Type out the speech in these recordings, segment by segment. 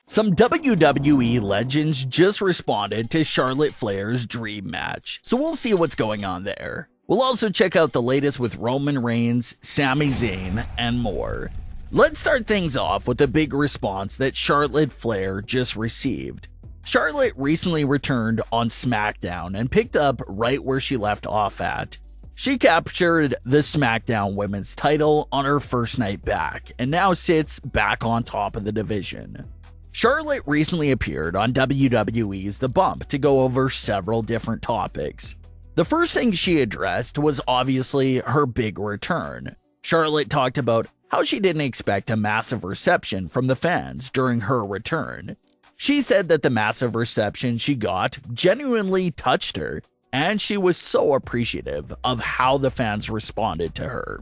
Some WWE legends just responded to Charlotte Flair's dream match, so we'll see what's going on there. We'll also check out the latest with Roman Reigns, Sami Zayn, and more. Let's start things off with a big response that Charlotte Flair just received. Charlotte recently returned on SmackDown and picked up right where she left off at. She captured the SmackDown Women's title on her first night back and now sits back on top of the division. Charlotte recently appeared on WWE's The Bump to go over several different topics. The first thing she addressed was obviously her big return. Charlotte talked about how she didn't expect a massive reception from the fans during her return. She said that the massive reception she got genuinely touched her, and she was so appreciative of how the fans responded to her.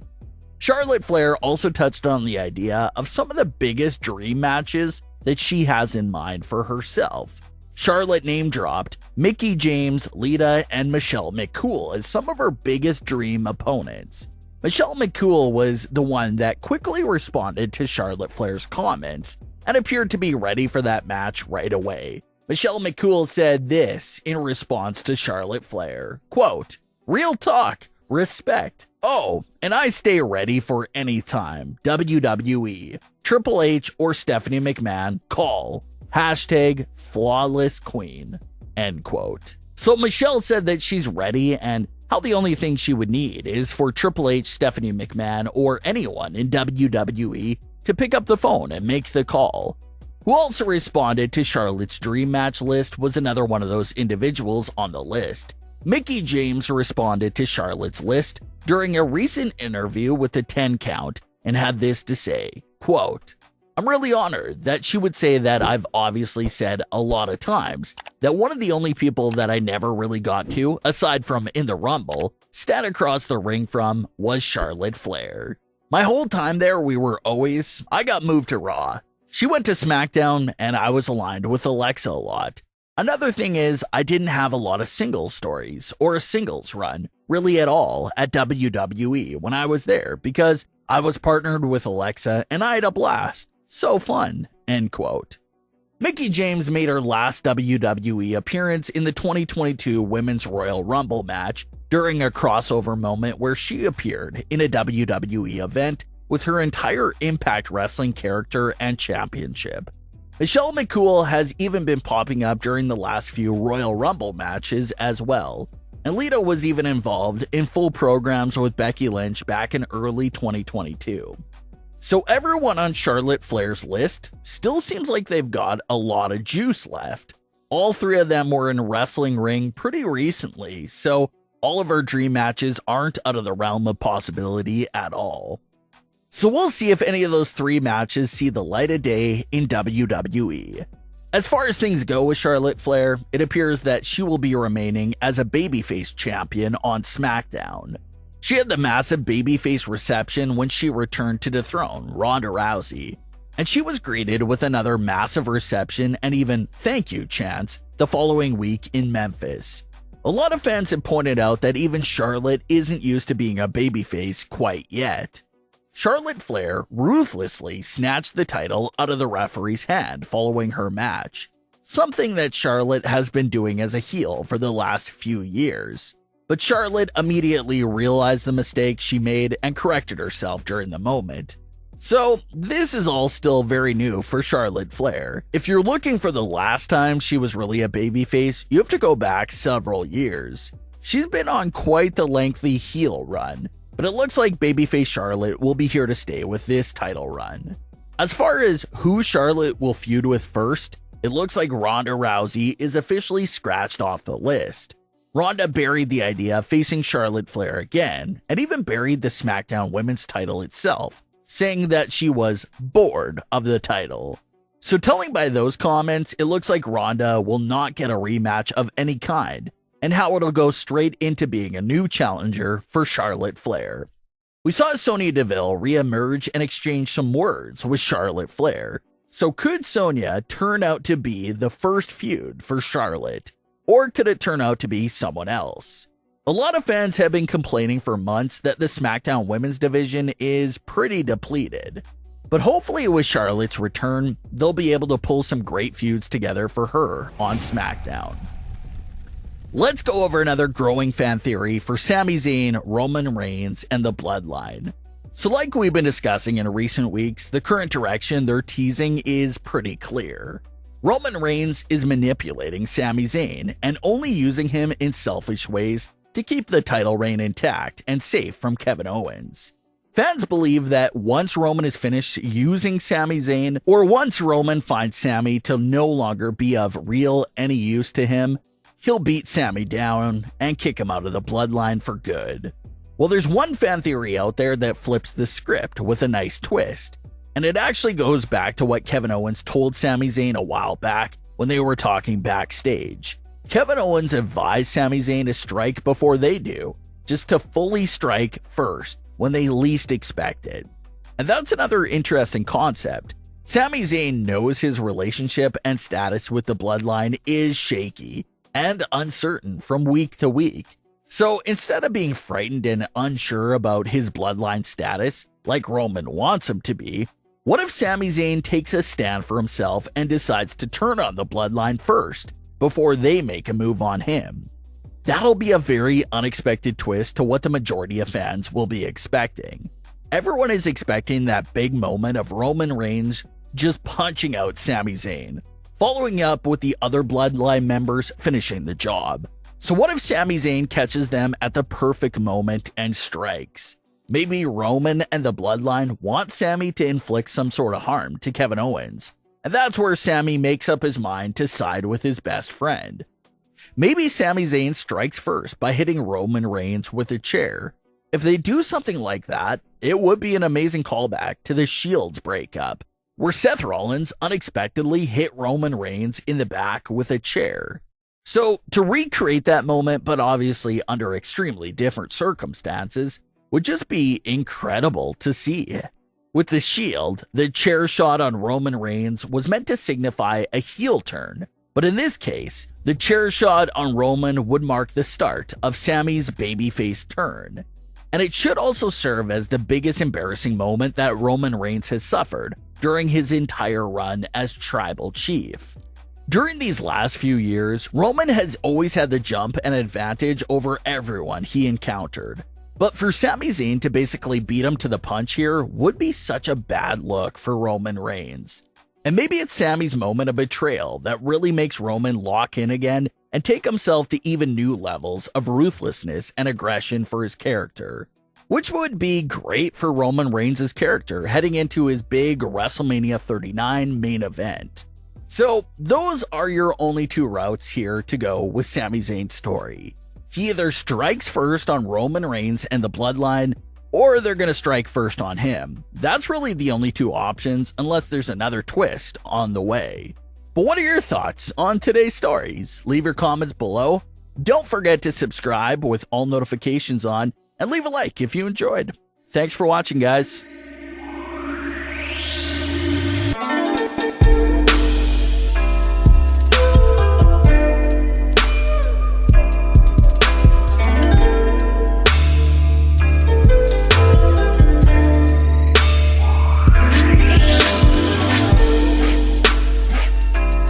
Charlotte Flair also touched on the idea of some of the biggest dream matches that she has in mind for herself. Charlotte name-dropped Mickie James, Lita, and Michelle McCool as some of her biggest dream opponents. Michelle McCool was the one that quickly responded to Charlotte Flair's comments and appeared to be ready for that match right away. Michelle McCool said this in response to Charlotte Flair, quote, "Real talk, respect. Oh, and I stay ready for any time. WWE, Triple H or Stephanie McMahon, call. Hashtag flawless queen." End quote. So Michelle said that she's ready and how the only thing she would need is for Triple H, Stephanie McMahon, or anyone in WWE to pick up the phone and make the call. Who also responded to Charlotte's dream match list was another one of those individuals on the list. Mickie James responded to Charlotte's list during a recent interview with the 10 Count and had this to say, quote, "I'm really honored that she would say that I've obviously said a lot of times that one of the only people that I never really got to, aside from in the Rumble, stand across the ring from was Charlotte Flair. My whole time there I got moved to Raw. She went to SmackDown and I was aligned with Alexa a lot. Another thing is I didn't have a lot of singles stories or a singles run really at all at WWE when I was there because I was partnered with Alexa and I had a blast. So fun." End quote. Mickie James made her last WWE appearance in the 2022 Women's Royal Rumble match during a crossover moment where she appeared in a WWE event with her entire Impact Wrestling character and championship. Michelle McCool has even been popping up during the last few Royal Rumble matches as well, and Lita was even involved in full programs with Becky Lynch back in early 2022. So everyone on Charlotte Flair's list still seems like they've got a lot of juice left. All three of them were in a wrestling ring pretty recently, so all of her dream matches aren't out of the realm of possibility at all. So we'll see if any of those three matches see the light of day in WWE. As far as things go with Charlotte Flair, it appears that she will be remaining as a babyface champion on SmackDown. She had the massive babyface reception when she returned to dethrone Ronda Rousey, and she was greeted with another massive reception and even thank you chants the following week in Memphis. A lot of fans have pointed out that even Charlotte isn't used to being a babyface quite yet. Charlotte Flair ruthlessly snatched the title out of the referee's hand following her match, something that Charlotte has been doing as a heel for the last few years. But Charlotte immediately realized the mistake she made and corrected herself during the moment. So this is all still very new for Charlotte Flair. If you're looking for the last time she was really a babyface, you have to go back several years. She's been on quite the lengthy heel run, but it looks like babyface Charlotte will be here to stay with this title run. As far as who Charlotte will feud with first, it looks like Ronda Rousey is officially scratched off the list. Ronda buried the idea of facing Charlotte Flair again, and even buried the SmackDown Women's title itself, saying that she was bored of the title. So telling by those comments, it looks like Ronda will not get a rematch of any kind, and how it'll go straight into being a new challenger for Charlotte Flair. We saw Sonya Deville re-emerge and exchange some words with Charlotte Flair. So could Sonya turn out to be the first feud for Charlotte? Or could it turn out to be someone else? A lot of fans have been complaining for months that the SmackDown women's division is pretty depleted. But hopefully with Charlotte's return, they'll be able to pull some great feuds together for her on SmackDown. Let's go over another growing fan theory for Sami Zayn, Roman Reigns, and the Bloodline. So like we've been discussing in recent weeks, the current direction they're teasing is pretty clear. Roman Reigns is manipulating Sami Zayn and only using him in selfish ways to keep the title reign intact and safe from Kevin Owens. Fans believe that once Roman is finished using Sami Zayn, or once Roman finds Sami to no longer be of any use to him, he'll beat Sami down and kick him out of the Bloodline for good. Well, there's one fan theory out there that flips the script with a nice twist, and it actually goes back to what Kevin Owens told Sami Zayn a while back when they were talking backstage. Kevin Owens advised Sami Zayn to strike before they do, just to fully strike first when they least expect it. And that's another interesting concept. Sami Zayn knows his relationship and status with the Bloodline is shaky and uncertain from week to week. So instead of being frightened and unsure about his Bloodline status, like Roman wants him to be, what if Sami Zayn takes a stand for himself and decides to turn on the Bloodline first, before they make a move on him? That'll be a very unexpected twist to what the majority of fans will be expecting. Everyone is expecting that big moment of Roman Reigns just punching out Sami Zayn, following up with the other Bloodline members finishing the job. So what if Sami Zayn catches them at the perfect moment and strikes? Maybe Roman and the Bloodline want Sami to inflict some sort of harm to Kevin Owens, and that's where Sami makes up his mind to side with his best friend. Maybe Sami Zayn strikes first by hitting Roman Reigns with a chair. If they do something like that, it would be an amazing callback to the Shield's breakup, where Seth Rollins unexpectedly hit Roman Reigns in the back with a chair. So, to recreate that moment, but obviously under extremely different circumstances, would just be incredible to see. With the Shield, the chair shot on Roman Reigns was meant to signify a heel turn, but in this case, the chair shot on Roman would mark the start of Sami's babyface turn. And it should also serve as the biggest embarrassing moment that Roman Reigns has suffered during his entire run as Tribal Chief. During these last few years, Roman has always had the jump and advantage over everyone he encountered. But for Sami Zayn to basically beat him to the punch here would be such a bad look for Roman Reigns. And maybe it's Sami's moment of betrayal that really makes Roman lock in again and take himself to even new levels of ruthlessness and aggression for his character, which would be great for Roman Reigns' character heading into his big WrestleMania 39 main event. So those are your only two routes here to go with Sami Zayn's story. He either strikes first on Roman Reigns and the Bloodline, or they're going to strike first on him. That's really the only two options unless there's another twist on the way. But what are your thoughts on today's stories? Leave your comments below. Don't forget to subscribe with all notifications on and leave a like if you enjoyed. Thanks for watching, guys.